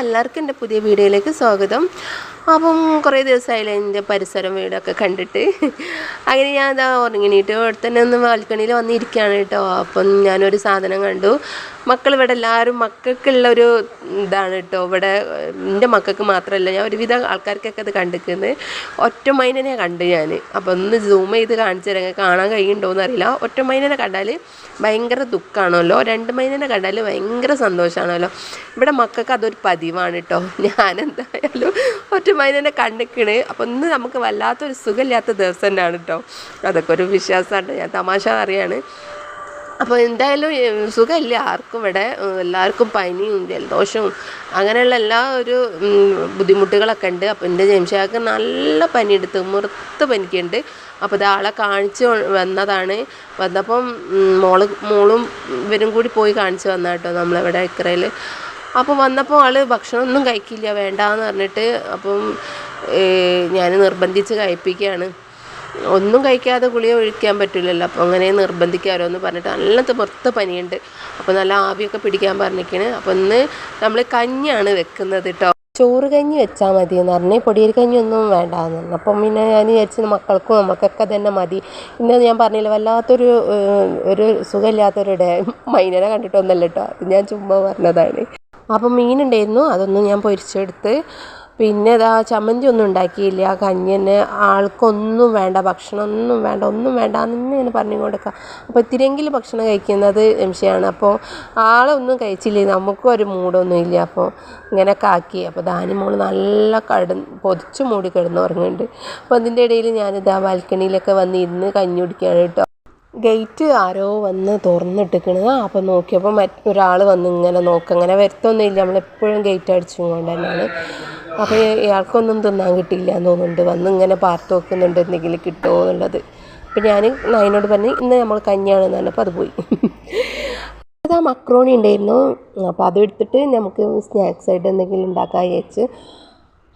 എല്ലാവർക്കും എൻ്റെ പുതിയ വീഡിയോയിലേക്ക് സ്വാഗതം. അപ്പം കുറേ ദിവസമായില്ലേ എൻ്റെ പരിസരം വീടൊക്കെ കണ്ടിട്ട്. അങ്ങനെ ഞാൻ അതാ ഉറങ്ങിയിട്ട് ഇവിടെ തന്നെ ഒന്ന് ബാൽക്കണിയിൽ വന്നിരിക്കുകയാണ് കേട്ടോ. അപ്പം ഞാനൊരു സാധനം കണ്ടു. മക്കൾ ഇവിടെ എല്ലാവരും മക്കൾക്കുള്ളൊരു ഇതാണ് കേട്ടോ. ഇവിടെ എൻ്റെ മക്കൾക്ക് മാത്രമല്ല, ഞാൻ ഒരുവിധ ആൾക്കാർക്കൊക്കെ അത് കണ്ടിരിക്കുന്നത്. ഒറ്റ മൈനനെ കണ്ടു ഞാൻ. അപ്പം ഒന്ന് സൂം ചെയ്ത് കാണിച്ചു തരാം, കാണാൻ കഴിയുന്നുണ്ടോയെന്ന് അറിയില്ല. ഒറ്റ മൈനനെ കണ്ടാൽ ഭയങ്കര ദുഃഖമാണല്ലോ, രണ്ട് മൈനനെ കണ്ടാൽ ഭയങ്കര സന്തോഷമാണല്ലോ. ഇവിടെ മക്കൾക്ക് അതൊരു പതിവാണ് കേട്ടോ. ഞാനെന്തായാലും ഒറ്റ മൈനനെ കണ്ടിക്കണ്. അപ്പം ഇന്ന് നമുക്ക് വല്ലാത്തൊരു സുഖമില്ലാത്ത ദിവസം തന്നെയാണ് കേട്ടോ. അതൊക്കെ ഒരു വിശ്വാസമാണ്, ഞാൻ തമാശ അറിയാണ്. അപ്പോൾ എന്തായാലും സുഖമില്ല ആർക്കും ഇവിടെ. എല്ലാവർക്കും പനിയും ജലദോഷവും അങ്ങനെയുള്ള എല്ലാ ഒരു ബുദ്ധിമുട്ടുകളൊക്കെ ഉണ്ട്. അപ്പോൾ എൻ്റെ ജംഷാക്ക് നല്ല പനിയെടുത്ത് മുറുത്ത് പനിക്കുന്നുണ്ട്. അപ്പോൾ ഇത് ആളെ കാണിച്ച് വന്നപ്പം മോളും ഇവരും കൂടി പോയി കാണിച്ച് വന്നാൽ കേട്ടോ നമ്മളിവിടെ ഇക്കറയിൽ. അപ്പോൾ വന്നപ്പോൾ ആൾ ഭക്ഷണമൊന്നും കഴിക്കില്ല, വേണ്ടാന്ന് പറഞ്ഞിട്ട്. അപ്പം ഞാൻ നിർബന്ധിച്ച് കഴിപ്പിക്കുകയാണ്. ഒന്നും കഴിക്കാതെ ഗുളിക ഒഴിക്കാൻ പറ്റില്ലല്ലോ, അപ്പോൾ അങ്ങനെ നിർബന്ധിക്കാമല്ലോ എന്ന് പറഞ്ഞിട്ട് നല്ല തിമിർത്ത പനിയുണ്ട്. അപ്പോൾ നല്ല ആവിയൊക്കെ പിടിക്കാൻ പറഞ്ഞിരിക്കണ്. അപ്പോൾ ഇന്ന് നമ്മൾ കഞ്ഞിയാണ് വെക്കുന്നത് കേട്ടോ. ചോറ് കഞ്ഞി വെച്ചാൽ മതി എന്ന് പറഞ്ഞ് പൊടിയരി കഞ്ഞി ഒന്നും വേണ്ടാന്ന് പറഞ്ഞു. അപ്പം പിന്നെ ഞാൻ വിചാരിച്ചു മക്കൾക്കും നമുക്കൊക്കെ തന്നെ മതി. പിന്നെ ഞാൻ പറഞ്ഞില്ല, വല്ലാത്തൊരു സുഖമില്ലാത്തൊരു മൈനനെ കണ്ടിട്ടൊന്നല്ല കേട്ടോ, അത് ഞാൻ ചുമ്മാ പറഞ്ഞതാണ്. അപ്പം മീനുണ്ടായിരുന്നു, അതൊന്നും ഞാൻ പൊരിച്ചെടുത്ത്. പിന്നെ ഇതാ ചമ്മന്തി ഒന്നും ഉണ്ടാക്കിയില്ല. കഞ്ഞി തന്നെ ആൾക്കൊന്നും വേണ്ട, ഭക്ഷണമൊന്നും വേണ്ട, ഒന്നും വേണ്ട എന്ന് ഞാൻ പറഞ്ഞു കൊടുക്കാം. അപ്പോൾ ഇത്തിരിയെങ്കിലും ഭക്ഷണം കഴിക്കുന്നത് വിഷയമാണ്. അപ്പോൾ ആളൊന്നും കഴിച്ചില്ലേ, നമുക്കും ഒരു മൂടൊന്നും ഇല്ല. അപ്പോൾ ഇങ്ങനെയൊക്കെ ആക്കി. അപ്പോൾ ദാനിമോൾ നല്ല പൊതിച്ചു മൂടി കിടന്ന് ഉറങ്ങുന്നുണ്ട്. അപ്പോൾ അതിൻ്റെ ഇടയിൽ ഞാനിതാ ബാൽക്കണിയിലൊക്കെ വന്നിരുന്ന് കഞ്ഞി കുടിക്കുകയാണ് കേട്ടോ. ഗേറ്റ് ആരോ വന്ന് തുറന്നിട്ടിക്കണത്. അപ്പം നോക്കിയപ്പോൾ മറ്റൊരാൾ വന്ന് ഇങ്ങനെ നോക്കുക. അങ്ങനെ വരുത്തൊന്നുമില്ല, നമ്മളെപ്പോഴും ഗേറ്റ് അടിച്ചും കൊണ്ട് തന്നെയാണ്. അപ്പോൾ ഇയാൾക്കൊന്നും തിന്നാൻ കിട്ടിയില്ല എന്ന് തോന്നുന്നുണ്ട്, വന്ന് ഇങ്ങനെ പാർത്ത് നോക്കുന്നുണ്ട് എന്തെങ്കിലും കിട്ടുമോ എന്നുള്ളത്. അപ്പം ഞാൻ അതിനോട് പറഞ്ഞ് ഇന്ന് നമ്മൾ കഞ്ഞിയാണെന്ന് പറഞ്ഞപ്പോൾ അത് പോയി. അതാ മക്രോണി ഉണ്ടായിരുന്നു. അപ്പോൾ അതെടുത്തിട്ട് നമുക്ക് സ്നാക്സ് ആയിട്ട് എന്തെങ്കിലും ഉണ്ടാക്കാൻ വിചാരിച്ച്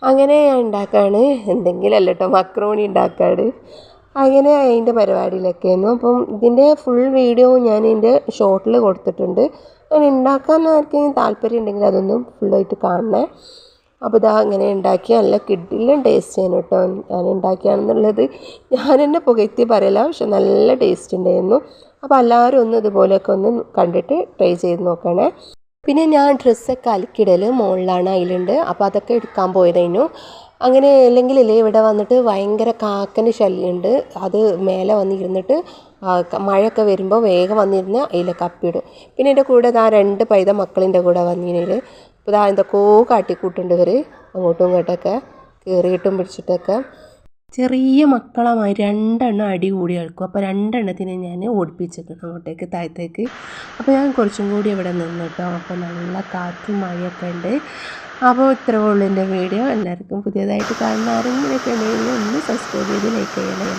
അങ്ങനെ ഞാൻ ഉണ്ടാക്കുകയാണ്. എന്തെങ്കിലും അല്ല കേട്ടോ, മക്രോണി ഉണ്ടാക്കാറ്. അങ്ങനെ അതിൻ്റെ പരിപാടിയിലൊക്കെ ആയിരുന്നു. അപ്പം ഇതിൻ്റെ ഫുൾ വീഡിയോ ഞാൻ ഇതിൻ്റെ ഷോർട്ടിൽ കൊടുത്തിട്ടുണ്ട്. അങ്ങനെ ഉണ്ടാക്കാൻ ആർക്കെങ്കിലും താല്പര്യം ഉണ്ടെങ്കിൽ അതൊന്നും ഫുള്ളായിട്ട് കാണണേ. അപ്പോൾ ഇതാ അങ്ങനെ ഉണ്ടാക്കി നല്ല കിഡിലും ടേസ്റ്റ് ചെയ്യാൻ കേട്ടോ. ഞാൻ ഉണ്ടാക്കിയാണെന്നുള്ളത് ഞാൻ തന്നെ പുകഴ്ത്തി പറയില്ല, പക്ഷെ നല്ല ടേസ്റ്റ് ഉണ്ടായിരുന്നു. അപ്പോൾ എല്ലാവരും ഒന്ന് ഇതുപോലെയൊക്കെ ഒന്ന് കണ്ടിട്ട് ട്രൈ ചെയ്ത് നോക്കണേ. പിന്നെ ഞാൻ ഡ്രസ്സൊക്കെ അലക്കിടൽ മുകളിലാണ്, അതിലുണ്ട്. അപ്പോൾ അതൊക്കെ എടുക്കാൻ പോയതായിരുന്നു. അങ്ങനെ അല്ലെങ്കിലല്ലേ ഇവിടെ വന്നിട്ട് ഭയങ്കര കാക്കൻ്റെ ശല്യമുണ്ട്. അത് മേലെ വന്നിരുന്നിട്ട് മഴയൊക്കെ വരുമ്പോൾ വേഗം വന്നിരുന്ന് അതിലൊക്കെ അപ്പിടും. പിന്നെ എൻ്റെ കൂടെ രണ്ട് പൈത മക്കളിൻ്റെ കൂടെ വന്നിരുന്നത്. അപ്പോൾ എന്തൊക്കെയോ കാട്ടിക്കൂട്ടുണ്ട് ഇവർ, അങ്ങോട്ടും ഇങ്ങോട്ടൊക്കെ കയറിയിട്ടും പിടിച്ചിട്ടൊക്കെ. ചെറിയ മക്കളമായി രണ്ടെണ്ണം അടി കൂടി കളിക്കും. അപ്പോൾ രണ്ടെണ്ണത്തിനെ ഞാൻ ഓടിപ്പിച്ചിട്ടുണ്ട് അങ്ങോട്ടേക്ക് താഴത്തേക്ക്. അപ്പോൾ ഞാൻ കുറച്ചും കൂടി ഇവിടെ നിന്ന് കേട്ടോ. അപ്പോൾ നല്ല കാറ്റും മഴയൊക്കെ ഉണ്ട്. അപ്പോൾ ഇത്രയേ ഉള്ളൂ എൻ്റെ വീഡിയോ. എല്ലാവർക്കും പുതിയതായിട്ട് കാണുന്ന ആരെങ്കിലുമൊക്കെ ഉണ്ടെങ്കിൽ ഒന്ന് സബ്സ്ക്രൈബ് ചെയ്ത് ലൈക്ക് ചെയ്യണം.